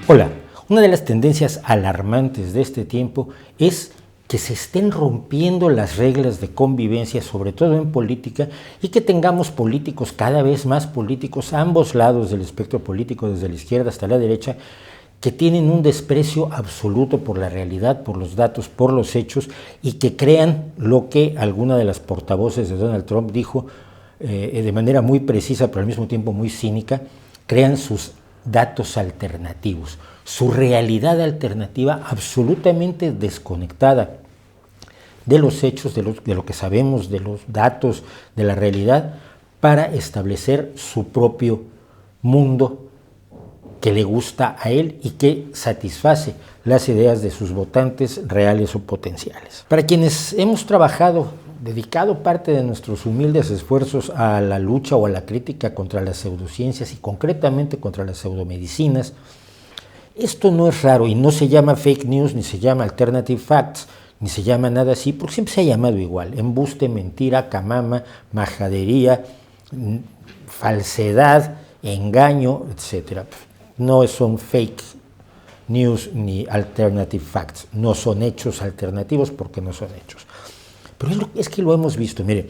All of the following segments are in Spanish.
Hola, una de las tendencias alarmantes de este tiempo es que se estén rompiendo las reglas de convivencia, sobre todo en política, y que tengamos políticos, cada vez más políticos, a ambos lados del espectro político, desde la izquierda hasta la derecha, que tienen un desprecio absoluto por la realidad, por los datos, por los hechos, y que crean lo que alguna de las portavoces de Donald Trump dijo de manera muy precisa, pero al mismo tiempo muy cínica, crean sus datos alternativos, su realidad alternativa absolutamente desconectada de los hechos, de lo que sabemos, de los datos, de la realidad, para establecer su propio mundo que le gusta a él y que satisface las ideas de sus votantes reales o potenciales. Para quienes hemos dedicado parte de nuestros humildes esfuerzos a la lucha o a la crítica contra las pseudociencias y concretamente contra las pseudomedicinas, esto no es raro y no se llama fake news, ni se llama alternative facts, ni se llama nada así, porque siempre se ha llamado igual: embuste, mentira, camama, majadería, falsedad, engaño, etc. No son fake news ni alternative facts, no son hechos alternativos porque no son hechos. Pero es que lo hemos visto. Mire,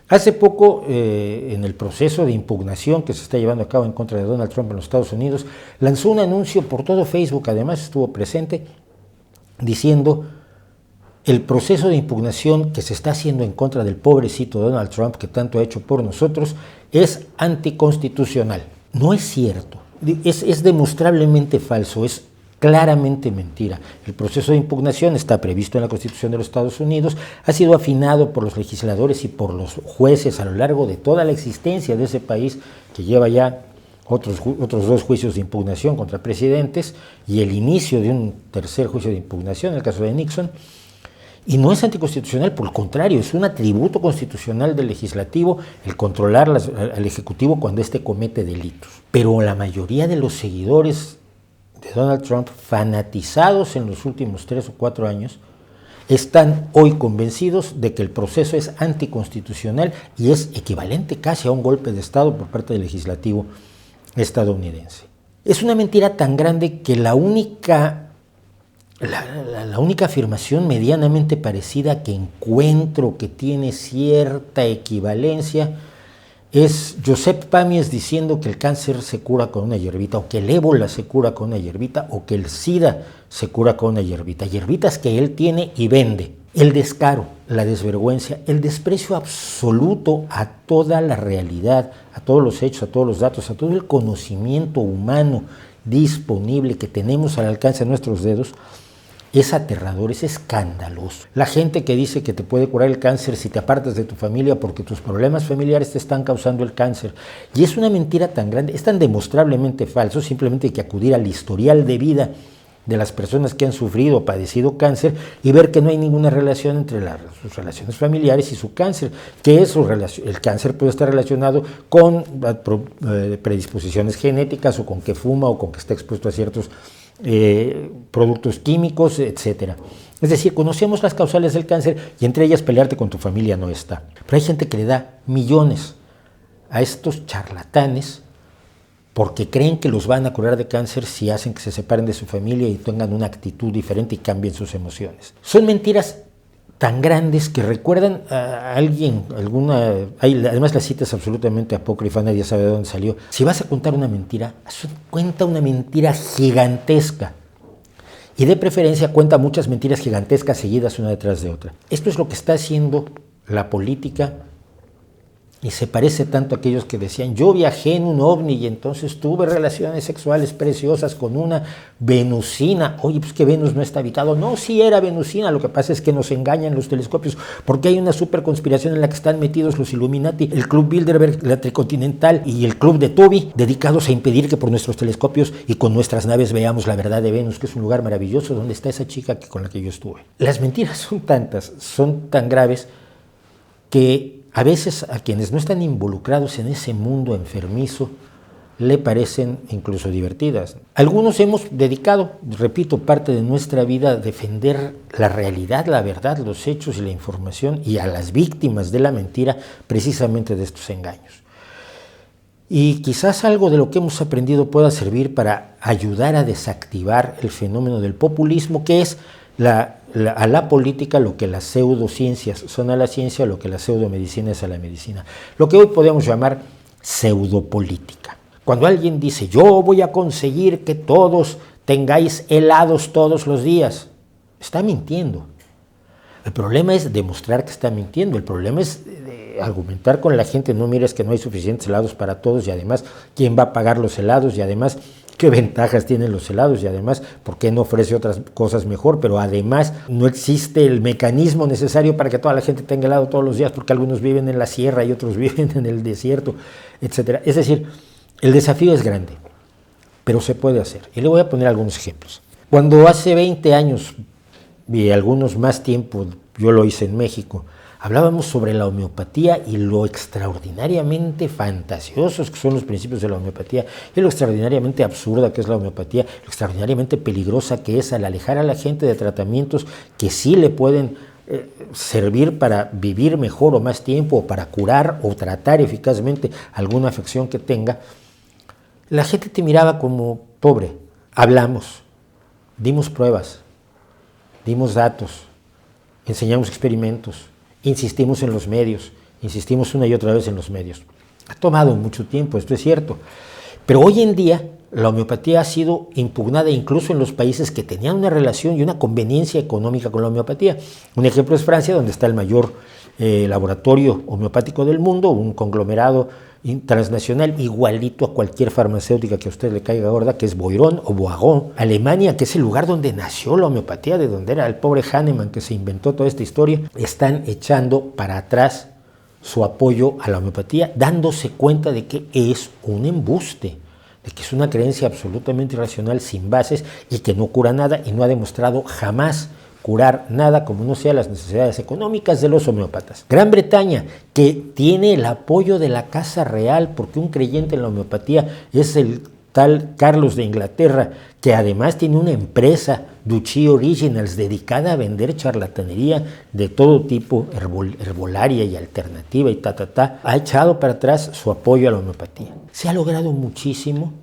hace poco, en el proceso de impugnación que se está llevando a cabo en contra de Donald Trump en los Estados Unidos, lanzó un anuncio por todo Facebook, además estuvo presente, diciendo: el proceso de impugnación que se está haciendo en contra del pobrecito Donald Trump, que tanto ha hecho por nosotros, es anticonstitucional. No es cierto, es demostrablemente falso, es claramente mentira. El proceso de impugnación está previsto en la Constitución de los Estados Unidos, ha sido afinado por los legisladores y por los jueces a lo largo de toda la existencia de ese país, que lleva ya otros dos juicios de impugnación contra presidentes y el inicio de un tercer juicio de impugnación en el caso de Nixon. Y no es anticonstitucional, por el contrario, es un atributo constitucional del legislativo el controlar al ejecutivo cuando éste comete delitos. Pero la mayoría de los seguidores de Donald Trump, fanatizados en los últimos 3 o 4 años, están hoy convencidos de que el proceso es anticonstitucional y es equivalente casi a un golpe de Estado por parte del legislativo estadounidense. Es una mentira tan grande que la única afirmación medianamente parecida que encuentro que tiene cierta equivalencia es Josep Pàmies diciendo que el cáncer se cura con una hierbita, o que el ébola se cura con una hierbita, o que el SIDA se cura con una hierbita. Hierbitas que él tiene y vende. El descaro, la desvergüenza, el desprecio absoluto a toda la realidad, a todos los hechos, a todos los datos, a todo el conocimiento humano disponible que tenemos al alcance de nuestros dedos, es aterrador, es escandaloso. La gente que dice que te puede curar el cáncer si te apartas de tu familia porque tus problemas familiares te están causando el cáncer. Y es una mentira tan grande, es tan demostrablemente falso, simplemente hay que acudir al historial de vida de las personas que han sufrido o padecido cáncer y ver que no hay ninguna relación entre sus relaciones familiares y su cáncer, que el cáncer puede estar relacionado con predisposiciones genéticas, o con que fuma, o con que está expuesto a ciertos productos químicos, etcétera. Es decir, conocemos las causales del cáncer y entre ellas pelearte con tu familia no está. Pero hay gente que le da millones a estos charlatanes porque creen que los van a curar de cáncer si hacen que se separen de su familia y tengan una actitud diferente y cambien sus emociones. Son mentiras tan grandes que recuerdan a alguien, además la cita es absolutamente apócrifa, nadie sabe de dónde salió. Si vas a contar una mentira, cuenta una mentira gigantesca. Y de preferencia cuenta muchas mentiras gigantescas seguidas una detrás de otra. Esto es lo que está haciendo la política. Y se parece tanto a aquellos que decían: yo viajé en un ovni y entonces tuve relaciones sexuales preciosas con una venusina. Oye, pues que Venus no está habitado. No, sí era venusina, lo que pasa es que nos engañan los telescopios porque hay una super conspiración en la que están metidos los Illuminati, el Club Bilderberg, la Tricontinental y el Club de Toby, dedicados a impedir que por nuestros telescopios y con nuestras naves veamos la verdad de Venus, que es un lugar maravilloso donde está esa chica con la que yo estuve. Las mentiras son tantas, son tan graves, que a veces a quienes no están involucrados en ese mundo enfermizo le parecen incluso divertidas. Algunos hemos dedicado, repito, parte de nuestra vida a defender la realidad, la verdad, los hechos y la información, y a las víctimas de la mentira precisamente de estos engaños. Y quizás algo de lo que hemos aprendido pueda servir para ayudar a desactivar el fenómeno del populismo, que es a la política lo que las pseudociencias son a la ciencia, lo que la pseudomedicina es a la medicina. Lo que hoy podemos llamar pseudopolítica. Cuando alguien dice, yo voy a conseguir que todos tengáis helados todos los días, está mintiendo. El problema es demostrar que está mintiendo, el problema es argumentar con la gente, no mires que no hay suficientes helados para todos y además, ¿quién va a pagar los helados? Y además, ¿qué ventajas tienen los helados? Y además, ¿por qué no ofrece otras cosas mejor? Pero además, no existe el mecanismo necesario para que toda la gente tenga helado todos los días, porque algunos viven en la sierra y otros viven en el desierto, etc. Es decir, el desafío es grande, pero se puede hacer. Y le voy a poner algunos ejemplos. Cuando hace 20 años, y algunos más tiempo, yo lo hice en México, hablábamos sobre la homeopatía y lo extraordinariamente fantasiosos que son los principios de la homeopatía y lo extraordinariamente absurda que es la homeopatía, lo extraordinariamente peligrosa que es al alejar a la gente de tratamientos que sí le pueden servir para vivir mejor o más tiempo, o para curar o tratar eficazmente alguna afección que tenga. La gente te miraba como pobre. Hablamos, dimos pruebas, dimos datos, enseñamos experimentos, insistimos en los medios, insistimos una y otra vez en los medios. Ha tomado mucho tiempo, esto es cierto, pero hoy en día la homeopatía ha sido impugnada incluso en los países que tenían una relación y una conveniencia económica con la homeopatía. Un ejemplo es Francia, donde está el mayor laboratorio homeopático del mundo, un conglomerado transnacional igualito a cualquier farmacéutica que a usted le caiga gorda, que es Boiron o Boiron. Alemania, que es el lugar donde nació la homeopatía, de donde era el pobre Hahnemann que se inventó toda esta historia, están echando para atrás su apoyo a la homeopatía, dándose cuenta de que es un embuste, de que es una creencia absolutamente irracional, sin bases y que no cura nada y no ha demostrado jamás curar nada como no sea las necesidades económicas de los homeópatas. Gran Bretaña, que tiene el apoyo de la Casa Real, porque un creyente en la homeopatía es el tal Carlos de Inglaterra, que además tiene una empresa, Duchy Originals, dedicada a vender charlatanería de todo tipo, herbolaria y alternativa y ha echado para atrás su apoyo a la homeopatía. Se ha logrado muchísimo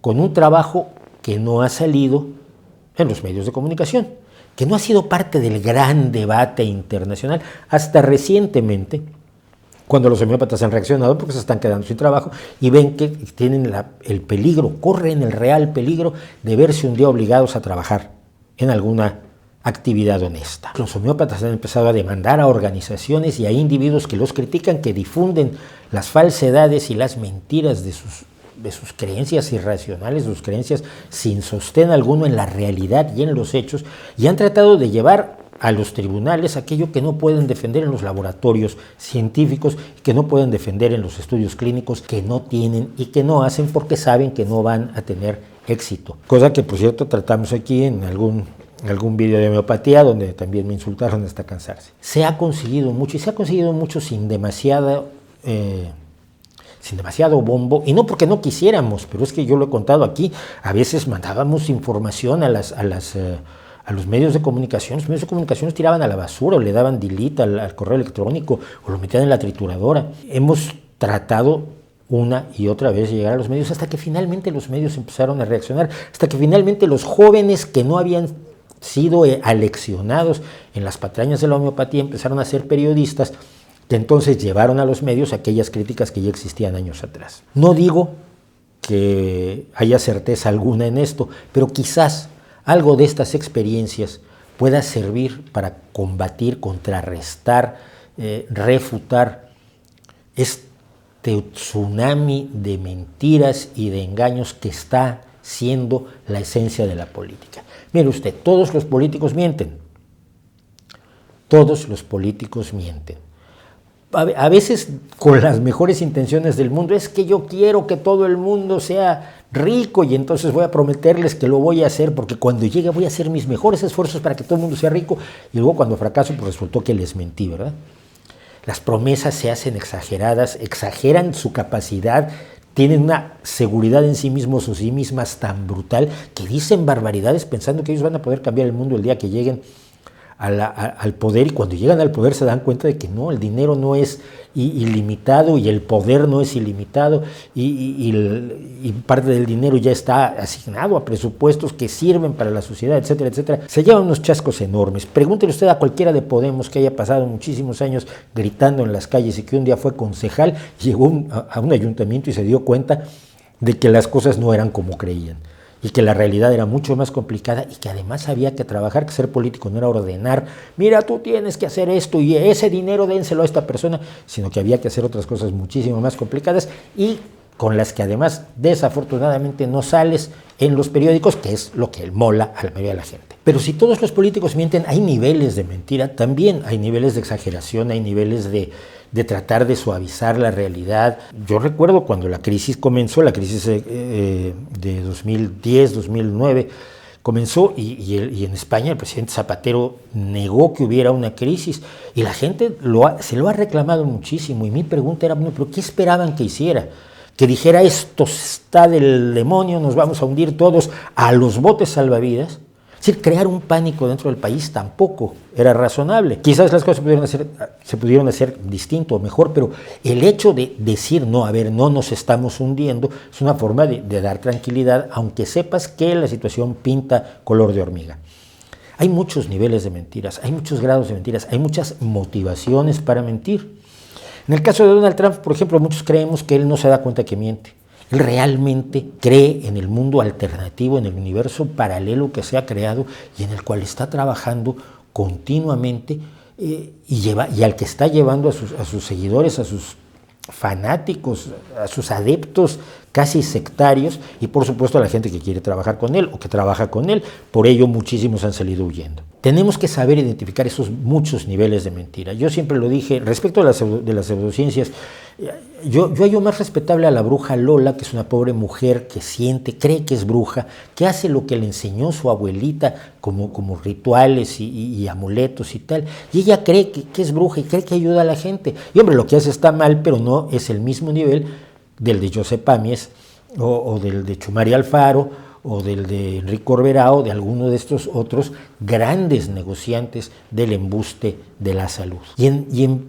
con un trabajo que no ha salido en los medios de comunicación, que no ha sido parte del gran debate internacional hasta recientemente, cuando los homeópatas han reaccionado porque se están quedando sin trabajo y ven que tienen el peligro, corren el real peligro de verse un día obligados a trabajar en alguna actividad honesta. Los homeópatas han empezado a demandar a organizaciones y a individuos que los critican, que difunden las falsedades y las mentiras de sus creencias irracionales, sus creencias sin sostén alguno en la realidad y en los hechos, y han tratado de llevar a los tribunales aquello que no pueden defender en los laboratorios científicos, que no pueden defender en los estudios clínicos, que no tienen y que no hacen porque saben que no van a tener éxito. Cosa que, por cierto, tratamos aquí en algún vídeo de homeopatía, donde también me insultaron hasta cansarse. Se ha conseguido mucho, y se ha conseguido mucho sin demasiado bombo, y no porque no quisiéramos, pero es que yo lo he contado aquí, a veces mandábamos información a los medios de comunicación, los medios de comunicación los tiraban a la basura, o le daban delete al correo electrónico, o lo metían en la trituradora. Hemos tratado una y otra vez de llegar a los medios, hasta que finalmente los medios empezaron a reaccionar, hasta que finalmente los jóvenes que no habían sido aleccionados en las patrañas de la homeopatía empezaron a ser periodistas, que entonces llevaron a los medios aquellas críticas que ya existían años atrás. No digo que haya certeza alguna en esto, pero quizás algo de estas experiencias pueda servir para combatir, contrarrestar, refutar este tsunami de mentiras y de engaños que está siendo la esencia de la política. Mire usted, todos los políticos mienten. Todos los políticos mienten. A veces con las mejores intenciones del mundo, es que yo quiero que todo el mundo sea rico y entonces voy a prometerles que lo voy a hacer porque cuando llegue voy a hacer mis mejores esfuerzos para que todo el mundo sea rico, y luego cuando fracaso pues resultó que les mentí, ¿verdad? Las promesas se hacen exageradas, exageran su capacidad, tienen una seguridad en sí mismos o sí mismas tan brutal que dicen barbaridades pensando que ellos van a poder cambiar el mundo el día que lleguen al poder, y cuando llegan al poder se dan cuenta de que no, el dinero no es ilimitado y el poder no es ilimitado y parte del dinero ya está asignado a presupuestos que sirven para la sociedad, etcétera, etcétera. Se llevan unos chascos enormes. Pregúntele usted a cualquiera de Podemos que haya pasado muchísimos años gritando en las calles y que un día fue concejal, llegó a un ayuntamiento y se dio cuenta de que las cosas no eran como creían y que la realidad era mucho más complicada y que además había que trabajar, que ser político no era ordenar, mira, tú tienes que hacer esto y ese dinero dénselo a esta persona, sino que había que hacer otras cosas muchísimo más complicadas y con las que además desafortunadamente no sales en los periódicos, que es lo que mola a la mayoría de la gente. Pero si todos los políticos mienten, hay niveles de mentira, también hay niveles de exageración, hay niveles de tratar de suavizar la realidad. Yo recuerdo cuando la crisis comenzó, la crisis de 2010, 2009, comenzó y en España el presidente Zapatero negó que hubiera una crisis y la gente se lo ha reclamado muchísimo y mi pregunta era, bueno, ¿pero qué esperaban que hiciera? Que dijera esto está del demonio, nos vamos a hundir todos a los botes salvavidas. Es decir, crear un pánico dentro del país tampoco era razonable. Quizás las cosas se pudieron hacer distinto o mejor, pero el hecho de decir no, a ver, no nos estamos hundiendo, es una forma de dar tranquilidad, aunque sepas que la situación pinta color de hormiga. Hay muchos niveles de mentiras, hay muchos grados de mentiras, hay muchas motivaciones para mentir. En el caso de Donald Trump, por ejemplo, muchos creemos que él no se da cuenta que miente. Él realmente cree en el mundo alternativo, en el universo paralelo que se ha creado y en el cual está trabajando continuamente y al que está llevando a sus seguidores, a sus fanáticos, a sus adeptos casi sectarios y por supuesto a la gente que quiere trabajar con él o que trabaja con él. Por ello muchísimos han salido huyendo. Tenemos que saber identificar esos muchos niveles de mentira. Yo siempre lo dije, respecto a las pseudociencias, yo hallo más respetable a la bruja Lola, que es una pobre mujer que siente, cree que es bruja, que hace lo que le enseñó su abuelita como rituales y amuletos y tal, y ella cree que es bruja y cree que ayuda a la gente. Y hombre, lo que hace está mal, pero no es el mismo nivel del de Josep Pàmies o del de Chumari Alfaro, o del de Enrique Corberá o de alguno de estos otros grandes negociantes del embuste de la salud. Y en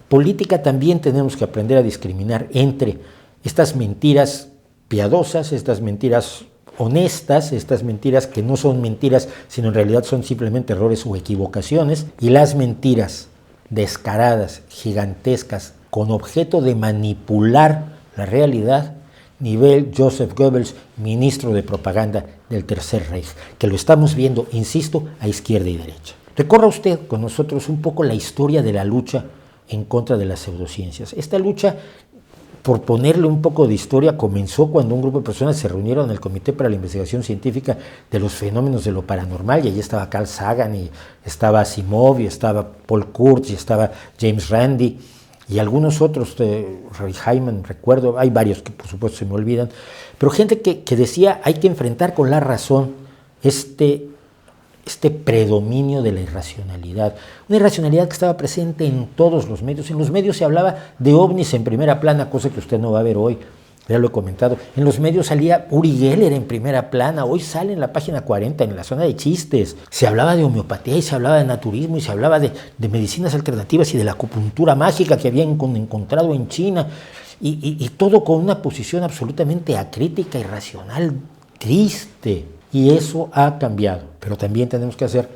política también tenemos que aprender a discriminar entre estas mentiras piadosas, estas mentiras honestas, estas mentiras que no son mentiras, sino en realidad son simplemente errores o equivocaciones, y las mentiras descaradas, gigantescas, con objeto de manipular la realidad, nivel Joseph Goebbels, ministro de propaganda del Tercer Reich, que lo estamos viendo, insisto, a izquierda y derecha. Recorra usted con nosotros un poco la historia de la lucha en contra de las pseudociencias. Esta lucha, por ponerle un poco de historia, comenzó cuando un grupo de personas se reunieron en el Comité para la Investigación Científica de los Fenómenos de lo Paranormal, y allí estaba Carl Sagan, y estaba Asimov, y estaba Paul Kurtz, y estaba James Randi, y algunos otros, Roy Hyman, recuerdo, hay varios que por supuesto se me olvidan, pero gente que decía hay que enfrentar con la razón este predominio de la irracionalidad, una irracionalidad que estaba presente en todos los medios. En los medios se hablaba de ovnis en primera plana, cosa que usted no va a ver hoy, ya lo he comentado. En los medios salía Uri Geller en primera plana, hoy sale en la página 40, en la zona de chistes. Se hablaba de homeopatía y se hablaba de naturismo y se hablaba de medicinas alternativas y de la acupuntura mágica que habían encontrado en China, y todo con una posición absolutamente acrítica, irracional, triste. Y eso ha cambiado, pero también tenemos que hacer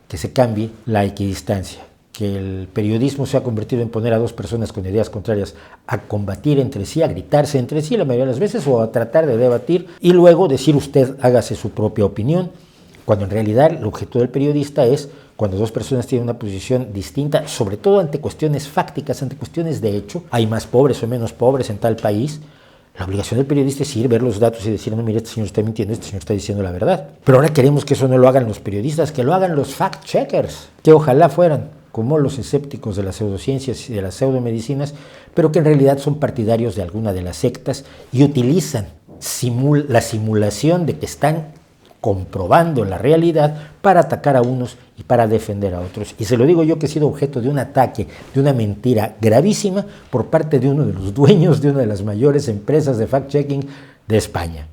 que se cambie la equidistancia, que el periodismo se ha convertido en poner a dos personas con ideas contrarias a combatir entre sí, a gritarse entre sí la mayoría de las veces, o a tratar de debatir y luego decir usted hágase su propia opinión, cuando en realidad el objeto del periodista es, cuando dos personas tienen una posición distinta, sobre todo ante cuestiones fácticas, ante cuestiones de hecho, hay más pobres o menos pobres en tal país, la obligación del periodista es ir, ver los datos y decir, no, mire, este señor está mintiendo, este señor está diciendo la verdad. Pero ahora queremos que eso no lo hagan los periodistas, que lo hagan los fact-checkers, que ojalá fueran como los escépticos de las pseudociencias y de las pseudomedicinas, pero que en realidad son partidarios de alguna de las sectas y utilizan la simulación de que están comprobando la realidad para atacar a unos y para defender a otros. Y se lo digo yo, que he sido objeto de un ataque, de una mentira gravísima por parte de uno de los dueños de una de las mayores empresas de fact-checking de España,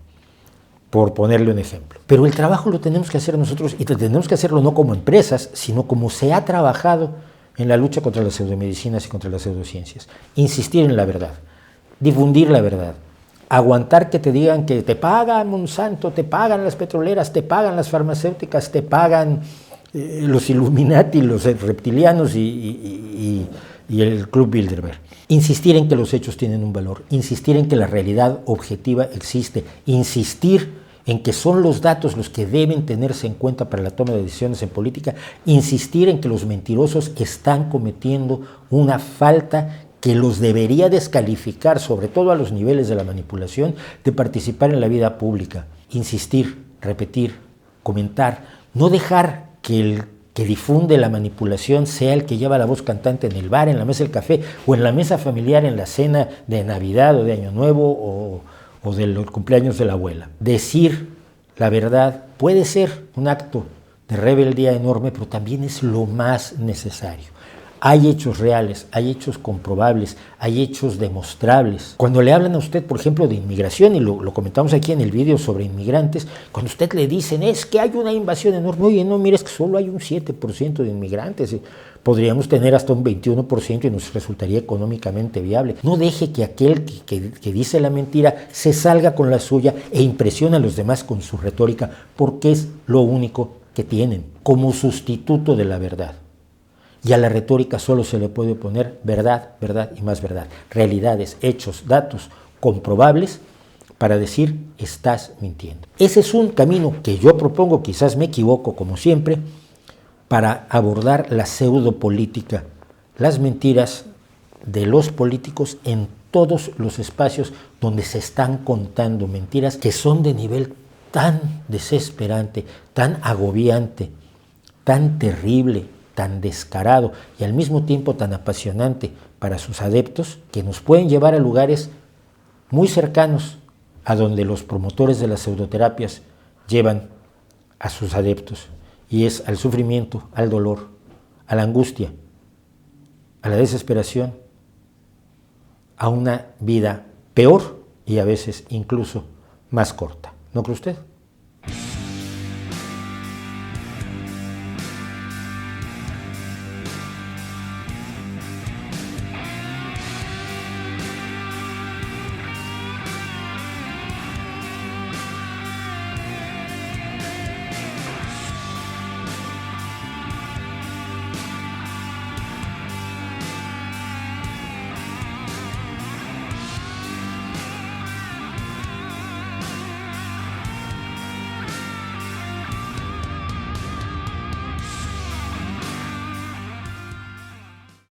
por ponerle un ejemplo. Pero el trabajo lo tenemos que hacer nosotros, y tenemos que hacerlo no como empresas, sino como se ha trabajado en la lucha contra las pseudomedicinas y contra las pseudociencias. Insistir en la verdad, difundir la verdad, aguantar que te digan que te pagan Monsanto, te pagan las petroleras, te pagan las farmacéuticas, te pagan los Illuminati, los reptilianos y el Club Bilderberg. Insistir en que los hechos tienen un valor, insistir en que la realidad objetiva existe, insistir en que son los datos los que deben tenerse en cuenta para la toma de decisiones en política, insistir en que los mentirosos están cometiendo una falta que los debería descalificar, sobre todo a los niveles de la manipulación, de participar en la vida pública. Insistir, repetir, comentar, no dejar que el que difunde la manipulación sea el que lleva la voz cantante en el bar, en la mesa del café o en la mesa familiar en la cena de Navidad o de Año Nuevo o de los cumpleaños de la abuela. Decir la verdad puede ser un acto de rebeldía enorme, pero también es lo más necesario. Hay hechos reales, hay hechos comprobables, hay hechos demostrables. Cuando le hablan a usted, por ejemplo, de inmigración, y lo comentamos aquí en el video sobre inmigrantes, cuando usted le dicen, es que hay una invasión enorme, oye, no, mire, es que solo hay un 7% de inmigrantes, podríamos tener hasta un 21% y nos resultaría económicamente viable. No deje que aquel que dice la mentira se salga con la suya e impresione a los demás con su retórica, porque es lo único que tienen como sustituto de la verdad. Y a la retórica solo se le puede oponer verdad, verdad y más verdad. Realidades, hechos, datos comprobables para decir estás mintiendo. Ese es un camino que yo propongo, quizás me equivoco como siempre, para abordar la pseudopolítica, las mentiras de los políticos en todos los espacios donde se están contando mentiras que son de nivel tan desesperante, tan agobiante, tan terrible, tan descarado y al mismo tiempo tan apasionante para sus adeptos, que nos pueden llevar a lugares muy cercanos a donde los promotores de las pseudoterapias llevan a sus adeptos, y es al sufrimiento, al dolor, a la angustia, a la desesperación, a una vida peor y a veces incluso más corta. ¿No cree usted?